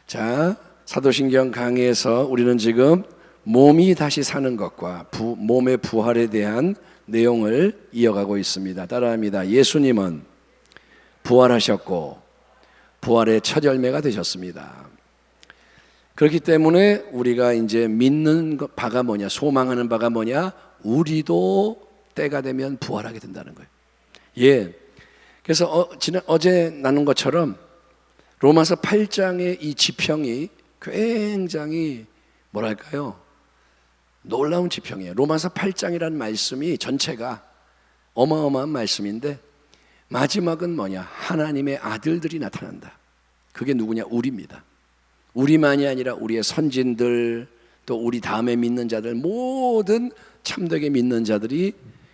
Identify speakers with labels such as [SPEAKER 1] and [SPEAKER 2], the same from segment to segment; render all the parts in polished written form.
[SPEAKER 1] 자, 사도신경 강의에서 우리는 지금 몸이 다시 사는 것과 몸의 부활에 대한 내용을 이어가고 있습니다. 따라합니다. 예수님은 부활하셨고 부활의 첫 열매가 되셨습니다. 그렇기 때문에 우리가 이제 믿는 바가 뭐냐, 소망하는 바가 뭐냐, 우리도 때가 되면 부활하게 된다는 거예요. 예. 그래서 어제 나눈 것처럼 로마서 8장의 이 지평이 굉장히 뭐랄까요? 놀라운 지평이에요. 로마서 8장이라는 말씀이 전체가 어마어마한 말씀인데 마지막은 뭐냐? 하나님의 아들들이 나타난다. 그게 누구냐? 우리입니다. 우리만이 아니라 우리의 선진들, 또 우리 다음에 믿는 자들, 모든 참되게 믿는 자들이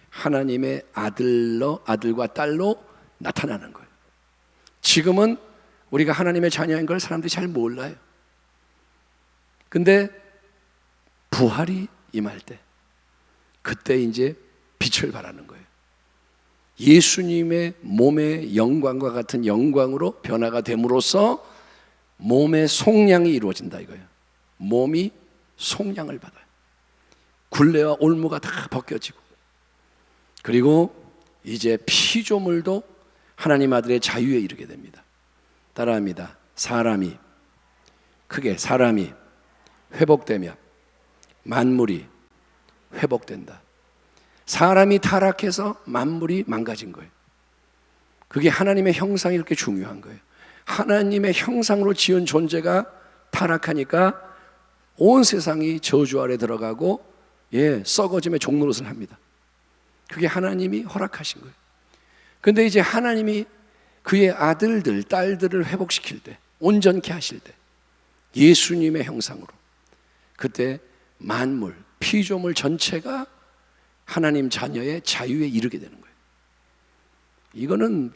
[SPEAKER 1] 하나님의 아들과 딸로 나타나는 거예요. 지금은 우리가 하나님의 자녀인 걸 사람들이 잘 몰라요. 근데 부활이 임할 때, 그때 이제 빛을 발하는 거예요. 예수님의 몸의 영광과 같은 영광으로 변화가 됨으로써 몸의 속량이 이루어진다 이거예요. 몸이 속량을 받아요. 굴레와 올무가 다 벗겨지고, 그리고 이제 피조물도 하나님 아들의 자유에 이르게 됩니다. 따라합니다. 사람이 회복되면 만물이 회복된다. 사람이 타락해서 만물이 망가진 거예요. 그게 하나님의 형상이 이렇게 중요한 거예요. 하나님의 형상으로 지은 존재가 타락하니까 온 세상이 저주 아래 들어가고 썩어짐의 종노릇을 합니다. 그게 하나님이 허락하신 거예요. 근데 이제 하나님이 그의 아들들, 딸들을 회복시킬 때, 온전케 하실 때, 예수님의 형상으로, 그때 만물, 피조물 전체가 하나님 자녀의 자유에 이르게 되는 거예요. 이거는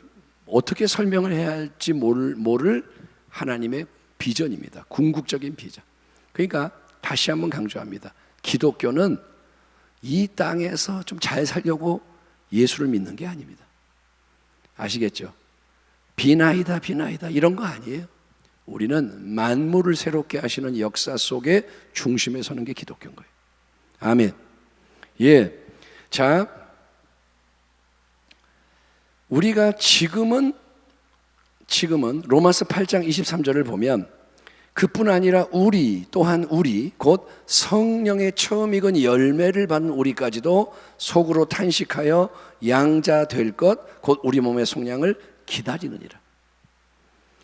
[SPEAKER 1] 어떻게 설명을 해야 할지 모를 하나님의 비전입니다. 궁극적인 비전. 그러니까 다시 한번 강조합니다. 기독교는 이 땅에서 좀 잘 살려고 예수를 믿는 게 아닙니다. 아시겠죠? 비나이다 이런 거 아니에요. 우리는 만물을 새롭게 하시는 역사 속에 중심에 서는 게 기독교인 거예요. 아멘. 예. 자, 우리가 지금은 로마서 8장 23절을 보면 그뿐 아니라 또한 우리 곧 성령의 처음 익은 열매를 받는 우리까지도 속으로 탄식하여 양자 될 것 곧 우리 몸의 속량을 기다리느니라.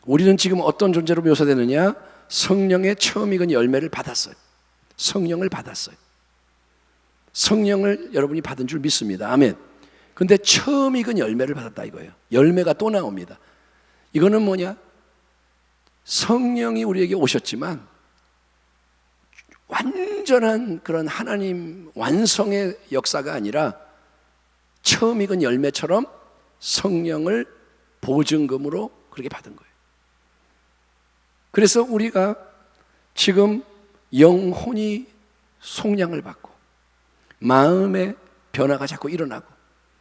[SPEAKER 1] 우리는 지금 어떤 존재로 묘사되느냐? 성령의 처음 익은 열매를 받았어요. 성령을 받았어요. 성령을 여러분이 받은 줄 믿습니다. 아멘. 근데 처음 익은 열매를 받았다 이거예요. 열매가 또 나옵니다. 이거는 뭐냐? 성령이 우리에게 오셨지만 완전한 그런 하나님 완성의 역사가 아니라 처음 익은 열매처럼 성령을 보증금으로 그렇게 받은 거예요. 그래서 우리가 지금 영혼이 속량을 받고 마음의 변화가 자꾸 일어나고,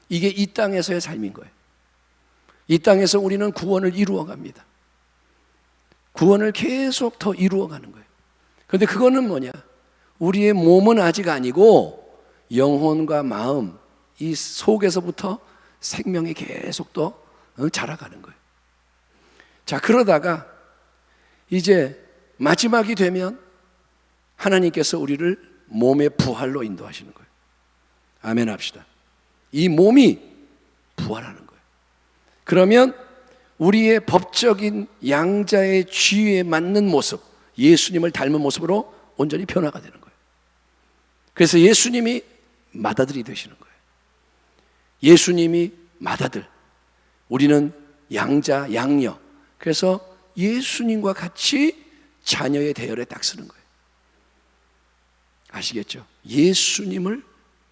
[SPEAKER 1] 이게 이 땅에서의 삶인 거예요. 이 땅에서 우리는 구원을 이루어 갑니다. 구원을 계속 더 이루어 가는 거예요. 그런데 그거는 뭐냐? 우리의 몸은 아직 아니고 영혼과 마음, 이 속에서부터 생명이 계속 더 자라가는 거예요. 자, 그러다가 이제 마지막이 되면 하나님께서 우리를 몸의 부활로 인도하시는 거예요. 아멘 합시다. 이 몸이 부활하는 거예요. 그러면 우리의 법적인 양자의 지위에 맞는 모습, 예수님을 닮은 모습으로 온전히 변화가 되는 거예요. 그래서 예수님이 맏아들이 되시는 거예요. 예수님이 맏아들, 우리는 양자, 양녀. 그래서 예수님과 같이 자녀의 대열에 딱 서는 거예요. 아시겠죠? 예수님을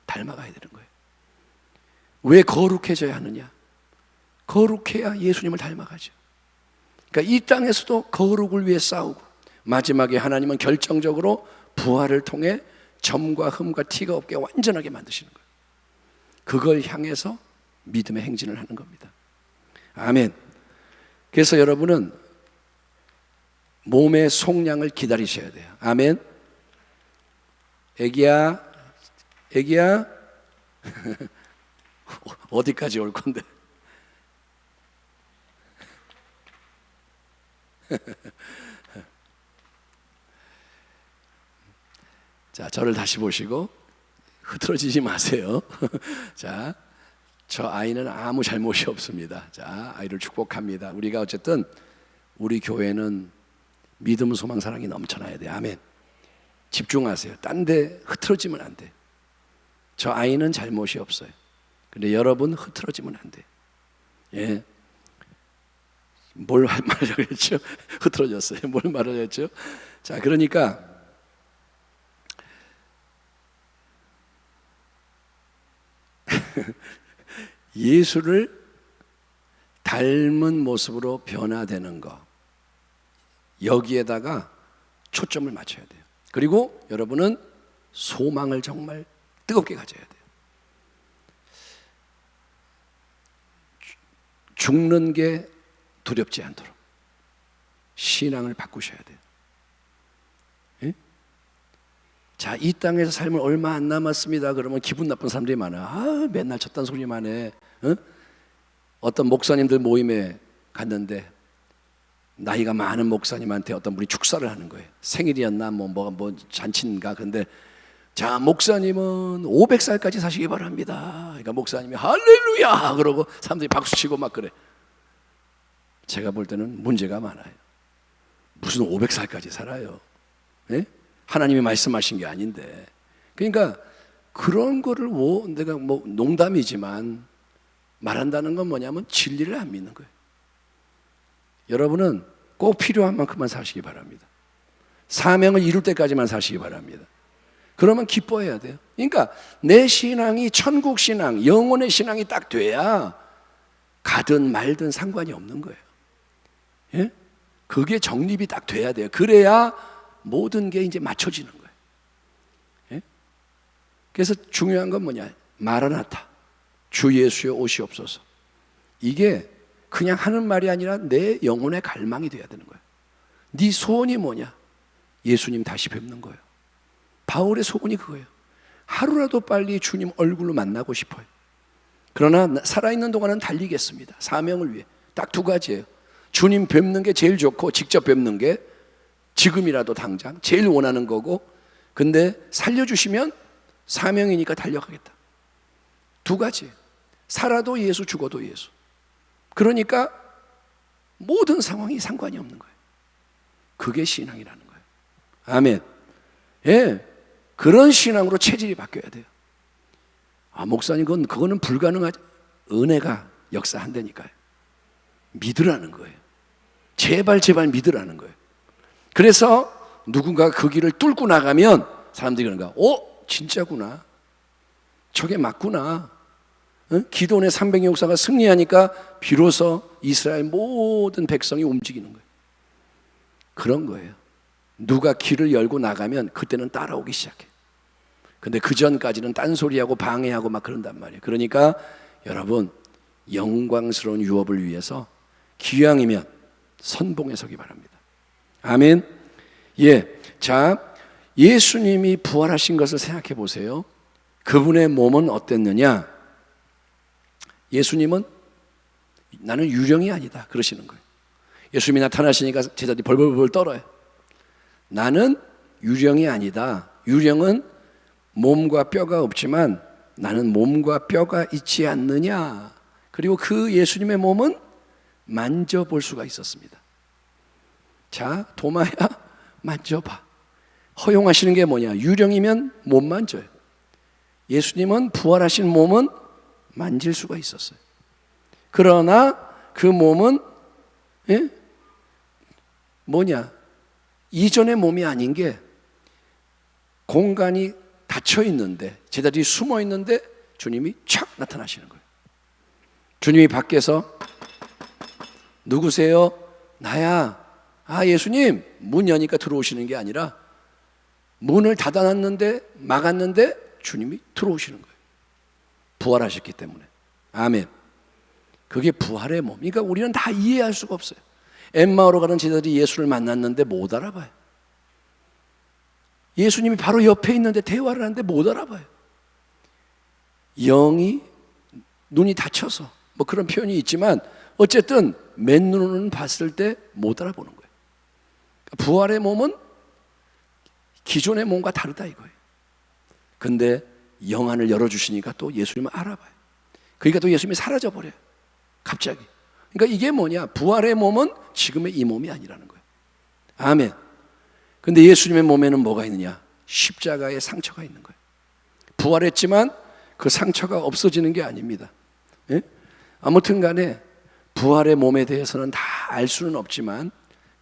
[SPEAKER 1] 닮아가야 되는 거예요. 왜 거룩해져야 하느냐? 거룩해야 예수님을 닮아가죠. 그러니까 이 땅에서도 거룩을 위해 싸우고, 마지막에 하나님은 결정적으로 부활을 통해 점과 흠과 티가 없게 완전하게 만드시는 거예요. 그걸 향해서 믿음의 행진을 하는 겁니다. 아멘. 그래서 여러분은 몸의 속량을 기다리셔야 돼요. 아멘. 애기야, 애기야. 어디까지 올 건데? 자, 저를 다시 보시고 흐트러지지 마세요. 자, 저 아이는 아무 잘못이 없습니다. 자, 아이를 축복합니다. 우리가 어쨌든 우리 교회는 믿음, 소망, 사랑이 넘쳐나야 돼요. 아멘. 집중하세요. 딴 데 흐트러지면 안 돼. 저 아이는 잘못이 없어요. 근데 여러분 흐트러지면 안 돼. 예. 뭘 말하려고 했죠? 흐트러졌어요. 뭘 말하려고 했죠? 자, 그러니까 예수를 닮은 모습으로 변화되는 것, 여기에다가 초점을 맞춰야 돼요. 그리고 여러분은 소망을 정말 뜨겁게 가져야 돼요. 죽는 게 두렵지 않도록 신앙을 바꾸셔야 돼요. 예? 자, 이 땅에서 삶을 얼마 안 남았습니다. 그러면 기분 나쁜 사람들이 많아. 아, 맨날 저딴 소리만 해. 어? 어떤 목사님들 모임에 갔는데 나이가 많은 목사님한테 어떤 분이 축사를 하는 거예요. 생일이었나 뭐 잔치인가. 근데 자, 목사님은 500살까지 사시기 바랍니다. 그러니까 목사님이 할렐루야 그러고 사람들이 박수치고 막 그래. 제가 볼 때는 문제가 많아요. 무슨 500살까지 살아요? 네? 하나님이 말씀하신 게 아닌데. 그러니까 그런 거를 내가 뭐 농담이지만 말한다는 건 뭐냐면 진리를 안 믿는 거예요. 여러분은 꼭 필요한 만큼만 사시기 바랍니다. 사명을 이룰 때까지만 사시기 바랍니다. 그러면 기뻐해야 돼요. 그러니까 내 신앙이 천국 신앙, 영혼의 신앙이 딱 돼야 가든 말든 상관이 없는 거예요. 예? 그게 정립이 딱 돼야 돼요. 그래야 모든 게 이제 맞춰지는 거예요. 예? 그래서 중요한 건 뭐냐? 마라나타, 주 예수여 오시옵소서. 이게 그냥 하는 말이 아니라 내 영혼의 갈망이 돼야 되는 거예요. 네 소원이 뭐냐? 예수님 다시 뵙는 거예요. 바울의 소원이 그거예요. 하루라도 빨리 주님 얼굴로 만나고 싶어요. 그러나 살아있는 동안은 달리겠습니다. 사명을 위해. 딱 두 가지예요. 주님 뵙는 게 제일 좋고 직접 뵙는 게 지금이라도 당장 제일 원하는 거고, 근데 살려주시면 사명이니까 달려가겠다. 두 가지예요. 살아도 예수, 죽어도 예수. 그러니까 모든 상황이 상관이 없는 거예요. 그게 신앙이라는 거예요. 아멘. 예, 그런 신앙으로 체질이 바뀌어야 돼요. 아, 목사님 그거는 불가능하죠. 은혜가 역사한다니까요. 믿으라는 거예요. 제발 믿으라는 거예요. 그래서 누군가 그 길을 뚫고 나가면 사람들이 그런 거야. 진짜구나. 저게 맞구나. 기도원의 300의 역사가 승리하니까 비로소 이스라엘 모든 백성이 움직이는 거예요. 그런 거예요. 누가 길을 열고 나가면 그때는 따라오기 시작해. 근데 그 전까지는 딴소리하고 방해하고 막 그런단 말이에요. 그러니까 여러분, 영광스러운 유업을 위해서 기왕이면 선봉에 서기 바랍니다. 아멘. 예. 자, 예수님이 부활하신 것을 생각해 보세요. 그분의 몸은 어땠느냐? 예수님은 나는 유령이 아니다 그러시는 거예요. 예수님이 나타나시니까 제자들이 벌벌벌 떨어요. 나는 유령이 아니다. 유령은 몸과 뼈가 없지만 나는 몸과 뼈가 있지 않느냐. 그리고 그 예수님의 몸은 만져볼 수가 있었습니다. 자, 도마야 만져봐. 허용하시는 게 뭐냐? 유령이면 못 만져요. 예수님은 부활하신 몸은 만질 수가 있었어요. 그러나 그 몸은 뭐냐? 이전의 몸이 아닌 게 공간이 닫혀 있는데, 제자들이 숨어 있는데 주님이 촥 나타나시는 거예요. 주님이 밖에서 누구세요? 나야. 아, 예수님. 문 여니까 들어오시는 게 아니라 문을 닫아놨는데 막았는데 주님이 들어오시는 거예요. 부활하셨기 때문에. 아멘. 그게 부활의 몸. 그러니까 우리는 다 이해할 수가 없어요. 엠마오로 가는 제자들이 예수를 만났는데 못 알아봐요. 예수님이 바로 옆에 있는데 대화를 하는데 못 알아봐요. 영이 눈이 다쳐서 뭐 그런 표현이 있지만 어쨌든 맨눈으로는 봤을 때 못 알아보는 거예요. 부활의 몸은 기존의 몸과 다르다 이거예요. 근데 영안을 열어주시니까 또 예수님을 알아봐요. 그러니까 또 예수님이 사라져버려요. 갑자기. 그러니까 이게 뭐냐? 부활의 몸은 지금의 이 몸이 아니라는 거예요. 아멘. 근데 예수님의 몸에는 뭐가 있느냐? 십자가의 상처가 있는 거예요. 부활했지만 그 상처가 없어지는 게 아닙니다. 예? 아무튼 간에 부활의 몸에 대해서는 다 알 수는 없지만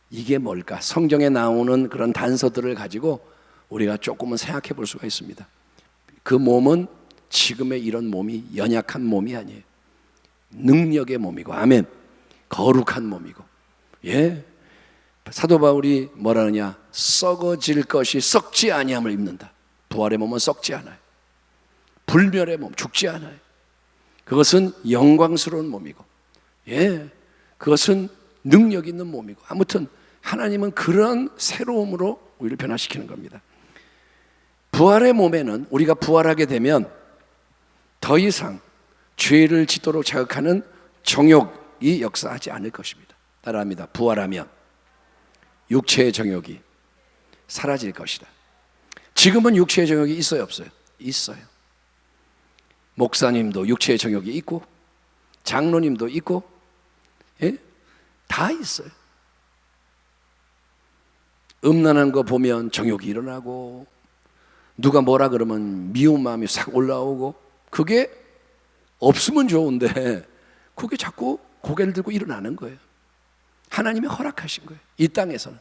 [SPEAKER 1] 이게 뭘까? 성경에 나오는 그런 단서들을 가지고 우리가 조금은 생각해 볼 수가 있습니다. 그 몸은 지금의 이런 몸이 연약한 몸이 아니에요. 능력의 몸이고, 아멘. 거룩한 몸이고, 예. 사도 바울이 뭐라느냐? 썩어질 것이 썩지 아니함을 입는다. 부활의 몸은 썩지 않아요. 불멸의 몸, 죽지 않아요. 그것은 영광스러운 몸이고, 예, 그것은 능력 있는 몸이고, 아무튼 하나님은 그런 새로움으로 우리를 변화시키는 겁니다. 부활의 몸에는 우리가 부활하게 되면 더 이상 죄를 짓도록 자극하는 정욕이 역사하지 않을 것입니다. 따라합니다. 부활하면 육체의 정욕이 사라질 것이다. 지금은 육체의 정욕이 있어요, 없어요? 있어요. 목사님도 육체의 정욕이 있고, 장로님도 있고, 예? 다 있어요. 음란한 거 보면 정욕이 일어나고, 누가 뭐라 그러면 미운 마음이 싹 올라오고, 그게 없으면 좋은데 그게 자꾸 고개를 들고 일어나는 거예요. 하나님이 허락하신 거예요, 이 땅에서는.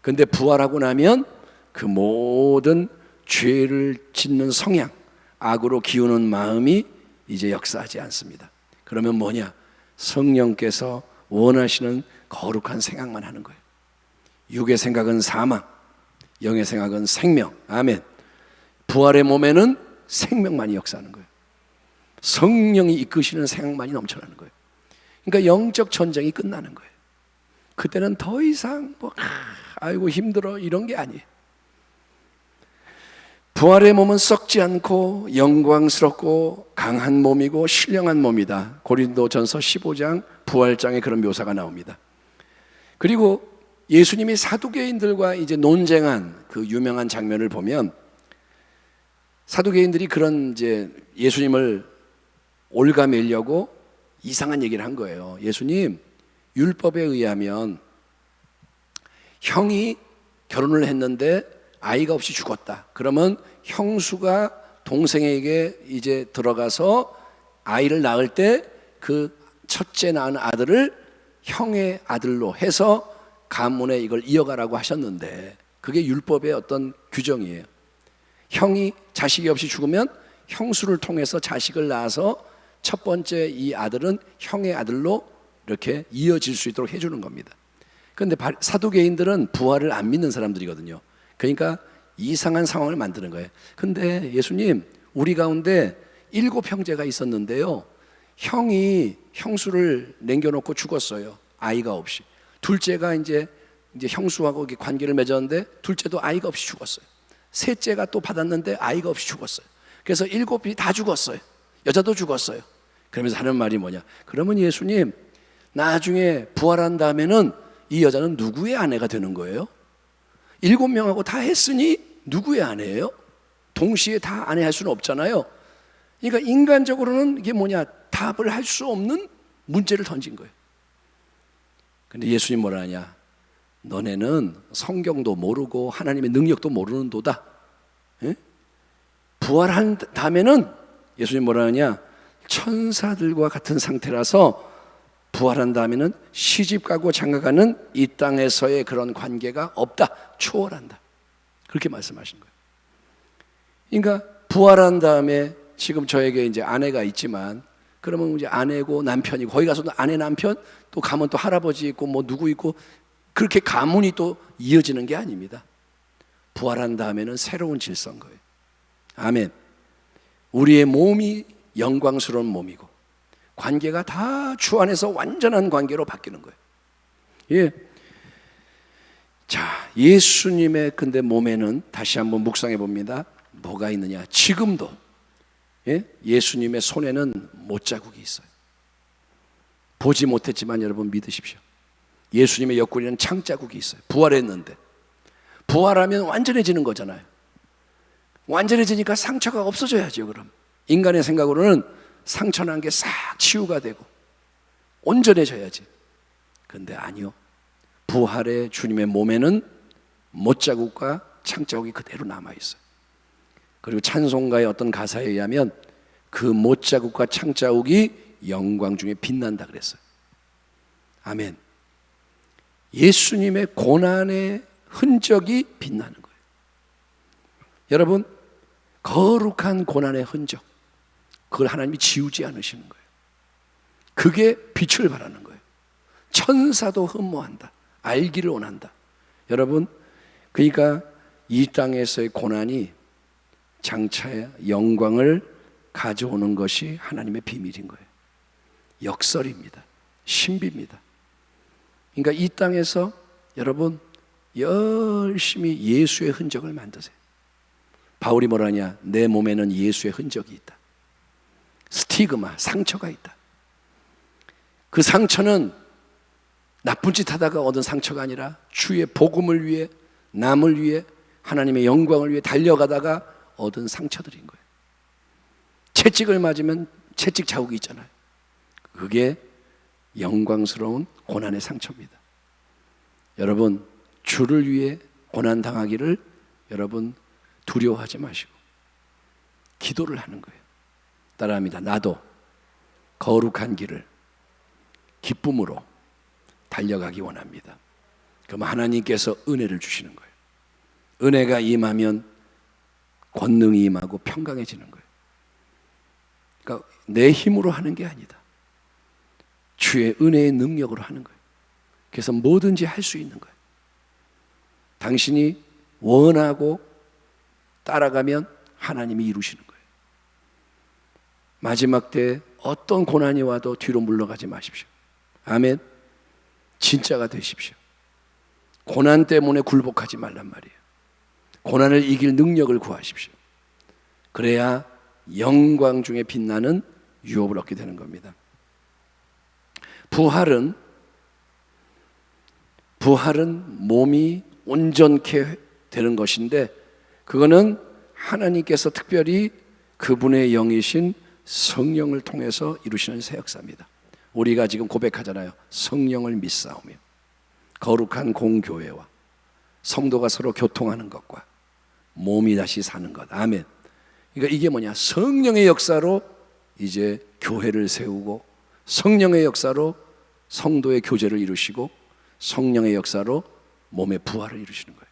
[SPEAKER 1] 근데 부활하고 나면 그 모든 죄를 짓는 성향, 악으로 기우는 마음이 이제 역사하지 않습니다. 그러면 뭐냐? 성령께서 원하시는 거룩한 생각만 하는 거예요. 육의 생각은 사망, 영의 생각은 생명. 아멘. 부활의 몸에는 생명만이 역사하는 거예요. 성령이 이끄시는 생각만이 넘쳐나는 거예요. 그러니까 영적 전쟁이 끝나는 거예요. 그때는 더 이상 아이고 힘들어 이런 게 아니에요. 부활의 몸은 썩지 않고 영광스럽고 강한 몸이고 신령한 몸이다. 고린도전서 15장 부활장에 그런 묘사가 나옵니다. 그리고 예수님이 사두개인들과 이제 논쟁한 그 유명한 장면을 보면, 사두개인들이 그런 이제 예수님을 올가매려고 이상한 얘기를 한 거예요. 예수님, 율법에 의하면 형이 결혼을 했는데 아이가 없이 죽었다. 그러면 형수가 동생에게 이제 들어가서 아이를 낳을 때 그 첫째 낳은 아들을 형의 아들로 해서 가문에 이걸 이어가라고 하셨는데, 그게 율법의 어떤 규정이에요. 형이 자식이 없이 죽으면 형수를 통해서 자식을 낳아서 첫 번째 이 아들은 형의 아들로 이렇게 이어질 수 있도록 해주는 겁니다. 그런데 사두개인들은 부활을 안 믿는 사람들이거든요. 그러니까 이상한 상황을 만드는 거예요. 근데 예수님, 우리 가운데 7 형제가 있었는데요, 형이 형수를 남겨놓고 죽었어요. 아이가 없이. 둘째가 이제 형수하고 관계를 맺었는데 둘째도 아이가 없이 죽었어요. 셋째가 또 받았는데 아이가 없이 죽었어요. 그래서 7이 다 죽었어요. 여자도 죽었어요. 그러면서 하는 말이 뭐냐? 그러면 예수님, 나중에 부활한 다음에는 이 여자는 누구의 아내가 되는 거예요? 7명하고 다 했으니 누구의 아내예요? 동시에 다 아내 할 수는 없잖아요. 그러니까 인간적으로는 이게 뭐냐? 답을 할 수 없는 문제를 던진 거예요. 근데 예수님 뭐라 하냐? 너네는 성경도 모르고 하나님의 능력도 모르는 도다. 예? 부활한 다음에는 예수님 뭐라 하냐? 천사들과 같은 상태라서 부활한 다음에는 시집가고 장가가는 이 땅에서의 그런 관계가 없다. 초월한다. 그렇게 말씀하신 거예요. 그러니까 부활한 다음에 지금 저에게 이제 아내가 있지만, 그러면 이제 아내고 남편이고, 거기 가서도 아내 남편, 또 가면 또 할아버지 있고 뭐 누구 있고, 그렇게 가문이 또 이어지는 게 아닙니다. 부활한 다음에는 새로운 질서인 거예요. 아멘. 우리의 몸이 영광스러운 몸이고 관계가 다 주 안에서 완전한 관계로 바뀌는 거예요. 예. 자, 예수님의 근데 몸에는 다시 한번 묵상해 봅니다. 뭐가 있느냐? 지금도 예수님의 손에는 못자국이 있어요. 보지 못했지만 여러분 믿으십시오. 예수님의 옆구리에는 창자국이 있어요. 부활했는데. 부활하면 완전해지는 거잖아요. 완전해지니까 상처가 없어져야죠. 그럼 인간의 생각으로는 상처난 게 싹 치유가 되고 온전해져야지. 근데 아니요. 부활의 주님의 몸에는 못자국과 창자국이 그대로 남아있어요. 그리고 찬송가의 어떤 가사에 의하면 그 못자국과 창자국이 영광 중에 빛난다 그랬어요. 아멘. 예수님의 고난의 흔적이 빛나는 거예요. 여러분, 거룩한 고난의 흔적, 그걸 하나님이 지우지 않으시는 거예요. 그게 빛을 발하는 거예요. 천사도 흠모한다. 알기를 원한다. 여러분, 그러니까 이 땅에서의 고난이 장차의 영광을 가져오는 것이 하나님의 비밀인 거예요. 역설입니다. 신비입니다. 그러니까 이 땅에서 여러분 열심히 예수의 흔적을 만드세요. 바울이 뭐라냐? 내 몸에는 예수의 흔적이 있다. 스티그마, 상처가 있다. 그 상처는 나쁜 짓 하다가 얻은 상처가 아니라 주의 복음을 위해, 남을 위해, 하나님의 영광을 위해 달려가다가 얻은 상처들인 거예요. 채찍을 맞으면 채찍 자국이 있잖아요. 그게 영광스러운 고난의 상처입니다. 여러분, 주를 위해 고난당하기를 여러분 두려워하지 마시고 기도를 하는 거예요. 따라합니다. 나도 거룩한 길을 기쁨으로 달려가기 원합니다. 그럼 하나님께서 은혜를 주시는 거예요. 은혜가 임하면 권능이 임하고 평강해지는 거예요. 그러니까 내 힘으로 하는 게 아니다. 주의 은혜의 능력으로 하는 거예요. 그래서 뭐든지 할 수 있는 거예요. 당신이 원하고 따라가면 하나님이 이루시는 거예요. 마지막 때 어떤 고난이 와도 뒤로 물러가지 마십시오. 아멘. 진짜가 되십시오. 고난 때문에 굴복하지 말란 말이에요. 고난을 이길 능력을 구하십시오. 그래야 영광 중에 빛나는 유업을 얻게 되는 겁니다. 부활은 몸이 온전케 되는 것인데, 그거는 하나님께서 특별히 그분의 영이신 성령을 통해서 이루시는 새 역사입니다. 우리가 지금 고백하잖아요. 성령을 믿사오며 거룩한 공교회와 성도가 서로 교통하는 것과 몸이 다시 사는 것. 아멘. 그러니까 이게 뭐냐? 성령의 역사로 이제 교회를 세우고, 성령의 역사로 성도의 교제를 이루시고, 성령의 역사로 몸의 부활을 이루시는 거예요.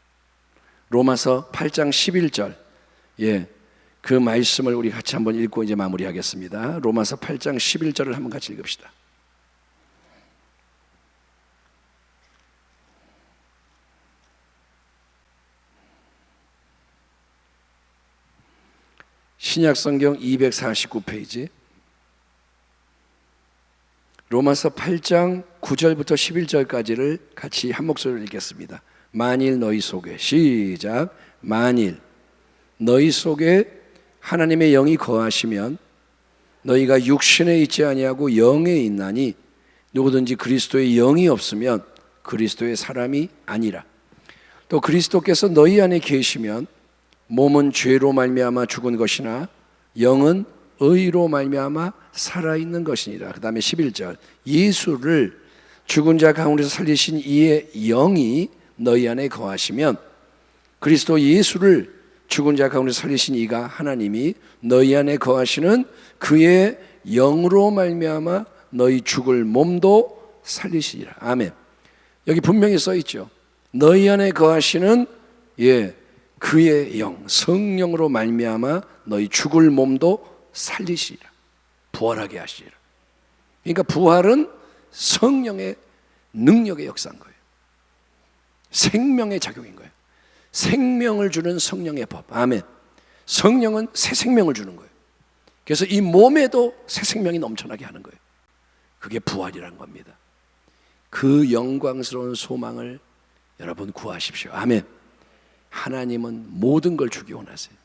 [SPEAKER 1] 로마서 8장 11절, 그 말씀을 우리 같이 한번 읽고 이제 마무리하겠습니다. 로마서 8장 11절을 한번 같이 읽읍시다. 신약성경 249페이지, 로마서 8장 9절부터 11절까지를 같이 한 목소리로 읽겠습니다. 만일 너희 속에, 시작, 만일 너희 속에 하나님의 영이 거하시면 너희가 육신에 있지 아니하고 영에 있나니, 누구든지 그리스도의 영이 없으면 그리스도의 사람이 아니라. 또 그리스도께서 너희 안에 계시면 몸은 죄로 말미암아 죽은 것이나 영은 의로 말미암아 살아있는 것이니라. 그 다음에 11절, 예수를 죽은 자 가운데서 살리신 이의 영이 너희 안에 거하시면, 그리스도 예수를 죽은 자 가운데서 살리신 이가 하나님이 너희 안에 거하시는 그의 영으로 말미암아 너희 죽을 몸도 살리시리라. 아멘. 여기 분명히 써 있죠. 너희 안에 거하시는 그의 영, 성령으로 말미암아 너희 죽을 몸도 살리시리라. 부활하게 하시리라. 그러니까 부활은 성령의 능력의 역사인 거예요. 생명의 작용인 거예요. 생명을 주는 성령의 법. 아멘. 성령은 새 생명을 주는 거예요. 그래서 이 몸에도 새 생명이 넘쳐나게 하는 거예요. 그게 부활이라는 겁니다. 그 영광스러운 소망을 여러분 구하십시오. 아멘. 하나님은 모든 걸 주기 원하세요.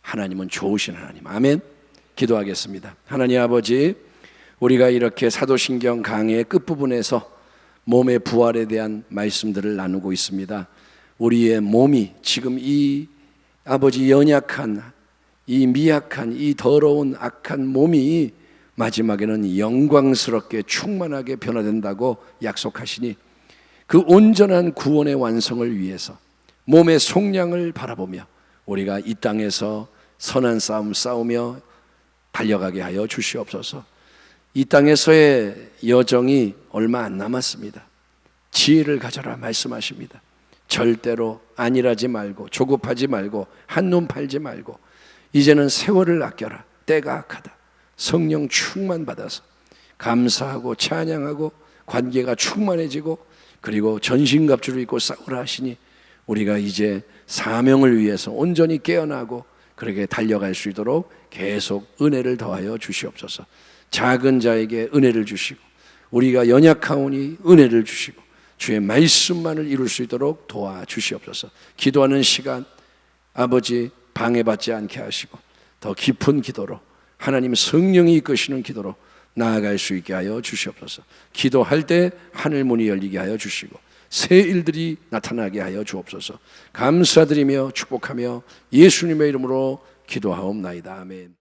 [SPEAKER 1] 하나님은 좋으신 하나님. 아멘. 기도하겠습니다. 하나님 아버지, 우리가 이렇게 사도신경 강의 끝부분에서 몸의 부활에 대한 말씀들을 나누고 있습니다. 우리의 몸이 지금 이 아버지 연약한, 이 미약한, 이 더러운 악한 몸이 마지막에는 영광스럽게 충만하게 변화된다고 약속하시니 그 온전한 구원의 완성을 위해서 몸의 속량을 바라보며 우리가 이 땅에서 선한 싸움 싸우며 달려가게 하여 주시옵소서. 이 땅에서의 여정이 얼마 안 남았습니다. 지혜를 가져라 말씀하십니다. 절대로 안일하지 말고 조급하지 말고 한눈 팔지 말고 이제는 세월을 아껴라. 때가 악하다. 성령 충만 받아서 감사하고 찬양하고 관계가 충만해지고 그리고 전신갑주를 입고 싸우라 하시니 우리가 이제 사명을 위해서 온전히 깨어나고 그렇게 달려갈 수 있도록 계속 은혜를 더하여 주시옵소서. 작은 자에게 은혜를 주시고 우리가 연약하오니 은혜를 주시고 주의 말씀만을 이룰 수 있도록 도와주시옵소서. 기도하는 시간 아버지 방해받지 않게 하시고 더 깊은 기도로 하나님 성령이 이끄시는 기도로 나아갈 수 있게 하여 주시옵소서. 기도할 때 하늘 문이 열리게 하여 주시고 새 일들이 나타나게 하여 주옵소서. 감사드리며 축복하며 예수님의 이름으로 기도하옵나이다. 아멘.